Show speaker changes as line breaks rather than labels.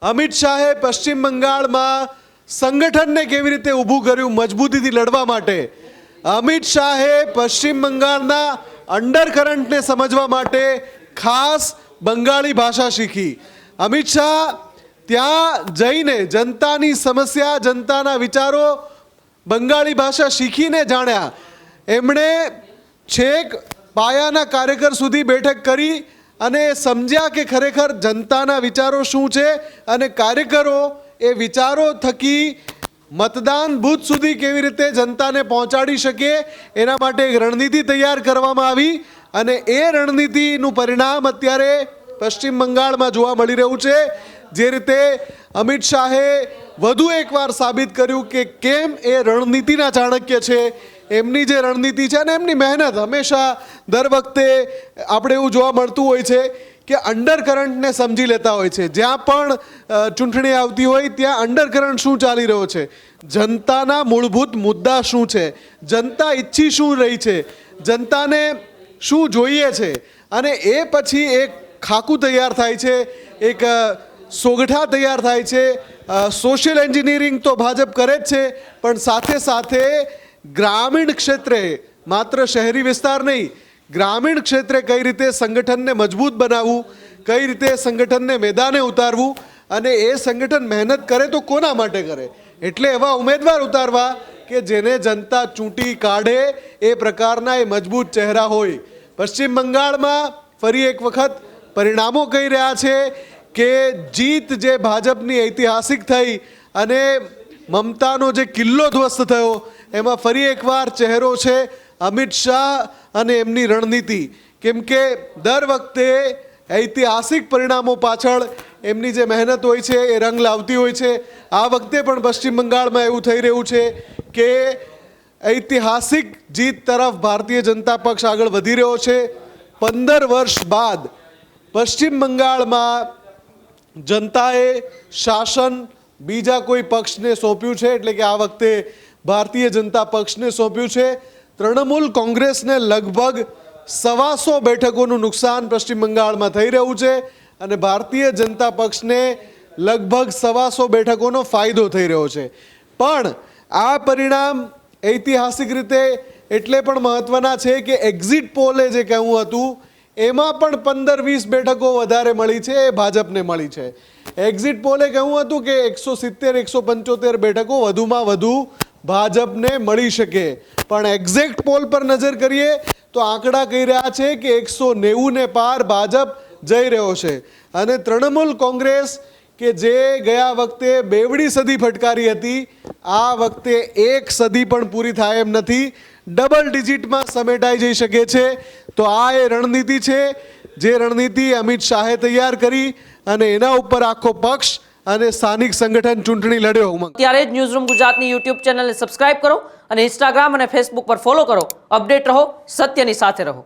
અમિત શાહે પશ્ચિમ બંગાળમાં સંગઠનને કેવી રીતે ઊભું કર્યું મજબૂતીથી લડવા માટે, અમિત શાહે પશ્ચિમ બંગાળના અંડરકરન્ટને સમજવા માટે ખાસ બંગાળી ભાષા શીખી। અમિત શાહ ત્યાં જઈને જનતાની સમસ્યા, જનતાના વિચારો બંગાળી ભાષા શીખીને જાણ્યા। એમણે છેક પાયાના કાર્યકર સુધી બેઠક કરી અને સમજ્યા કે ખરેખર જનતાના વિચારો શું છે અને કાર્યકરો એ વિચારો થકી મતદાન બૂથ સુધી કેવી રીતે જનતાને પહોંચાડી શકે એના માટે એક રણનીતિ તૈયાર કરવામાં આવી અને એ રણનીતિનું પરિણામ અત્યારે પશ્ચિમ બંગાળમાં જોવા મળી રહ્યું છે। જે રીતે અમિત શાહે વધુ એકવાર સાબિત કર્યું કે કેમ એ રણનીતિના ચાણક્ય છે। એમની જે રણનીતિ છે અને એમની મહેનત હંમેશા દર વખતે આપણે એવું જોવા મળતું હોય છે કે અંડરકરન્ટને સમજી લેતા હોય છે। જ્યાં પણ ચૂંટણી આવતી હોય ત્યાં અંડરકરન્ટ શું ચાલી રહ્યો છે, જનતાના મૂળભૂત મુદ્દા શું છે, જનતા ઈચ્છી શું રહી છે, જનતાને શું જોઈએ છે અને એ પછી એક ખાકું તૈયાર થાય છે, એક સોગઠા તૈયાર થાય છે। સોશિયલ એન્જિનિયરિંગ તો ભાજપ કરે જ છે પણ સાથે સાથે ગ્રામીણ ક્ષેત્રે, માત્ર શહેરી વિસ્તાર નહીં, ગ્રામીણ ક્ષેત્રે કઈ રીતે સંગઠનને મજબૂત બનાવવું, કઈ રીતે સંગઠનને મેદાને ઉતારવું અને એ સંગઠન મહેનત કરે તો કોના માટે કરે, એટલે એવા ઉમેદવાર ઉતારવા કે જેને જનતા ચૂંટી કાઢે એ પ્રકારના એ મજબૂત ચહેરા હોય। પશ્ચિમ બંગાળમાં ફરી એક વખત પરિણામો કહી રહ્યા છે કે જીત જે ભાજપની ઐતિહાસિક થઈ અને મમતાનો જે કિલ્લો ધ્વસ્ત થયો એમાં ફરી એકવાર ચહેરો છે અમિત શાહ અને એમની રણનીતિ। કેમ કે દર વખતે ઐતિહાસિક પરિણામો પાછળ એમની જે મહેનત હોય છે એ રંગ લાવતી હોય છે। આ વખતે પણ પશ્ચિમ બંગાળમાં એવું થઈ રહ્યું છે કે ઐતિહાસિક જીત તરફ ભારતીય જનતા પક્ષ આગળ વધી રહ્યો છે। 15 વર્ષ બાદ પશ્ચિમ બંગાળમાં જનતાએ શાસન બીજા કોઈ પક્ષને સોંપ્યું છે, એટલે કે આ વખતે ભારતીય જનતા પક્ષને સોંપ્યું છે। તૃણમૂલ કોંગ્રેસને લગભગ 125 બેઠકોનું નુકસાન પશ્ચિમ બંગાળમાં થઈ રહ્યું છે અને ભારતીય જનતા પક્ષને લગભગ 125 બેઠકોનો ફાયદો થઈ રહ્યો છે। પણ આ પરિણામ ઐતિહાસિક રીતે એટલે પણ મહત્વના છે કે એક્ઝિટ પોલે જે કહ્યું હતું એમાં પણ 15-20 બેઠકો વધારે મળી છે, એ ભાજપને મળી છે। એક્ઝિટ પોલે કહ્યું હતું કે 170-175 બેઠકો વધુમાં વધુ ભાજપને મળી શકે, પણ એક્ઝેક્ટ પોલ પર નજર કરીએ તો આંકડા કહી રહ્યા છે કે 190 ને પાર ભાજપ જઈ રહ્યો છે અને તૃણમૂલ કોંગ્રેસ કે જે ગયા વખતે બેવડી સદી ફટકારી હતી, આ વખતે એક સદી પણ પૂરી થાય એમ નથી, ડબલ ડિજિટમાં સમેટાઈ જઈ શકે છે। તો આ એ રણનીતિ છે જે રણનીતિ અમિત શાહે તૈયાર કરી અને એના ઉપર આખો પક્ષ અને સ્થાનિક સંગઠન ચૂંટણી લડ્યો।
ત્યારે જ ન્યૂઝરૂમ ગુજરાતની યુટ્યુબ ચેનલને સબસ્ક્રાઇબ કરો અને ઇન્સ્ટાગ્રામ અને ફેસબુક પર ફોલો કરો। અપડેટ રહો, સત્યની સાથે રહો।